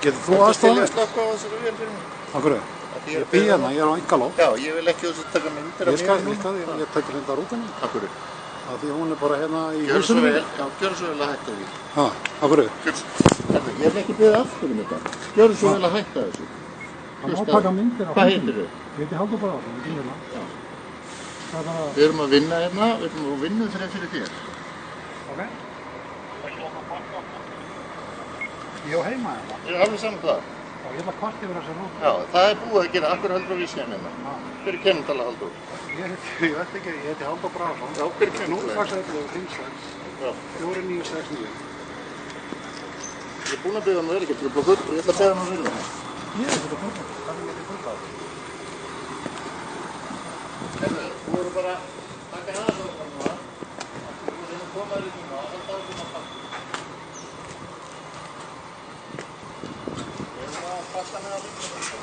Getur þú aðstoðað mig? Slökkva á þessari vél fyrir mig. Af hverju? Ég bý hérna, ég er á einkalóð. Já, ég vil ekki að taka myndir af mér. Ég tek hérna rútuna. Af hverju? Af því hún er bara hérna í húsinu. Gjörðu svo vel að hætta því. Ha, af hverju? Ég hef ekki beðið aftur um þetta. Gjörðu svo vel að hætta þessu. Það má taka myndir á Hvað heitir þau? Ég heiti Halldór Bragason, ég býr hérna. Við erum að vinna hérna, við erum að vinna fyrir þér. Ok. Ég á heima hérna. Ég er alveg saman það. Já, ég ætla að kvart yfir þessar rútu. Já, það er búið að gera. Akkur heldur við séum hérna. Hver er kennitala Halldór? Ég heiti Halldór Bragason. Já, hver er kennitala? 061 4969. Ég er búinn að biðja hann að vera ekki til að blokka upp og ég ætla að beða hann að vinna það. Ég er þetta fólk. Það er ekki fólk á þetta. Þú voru bara að taka aðeins á það núna. Þú voru að koma þér í núna og halda áfram að pakka. Ég er að pakka með að vinna.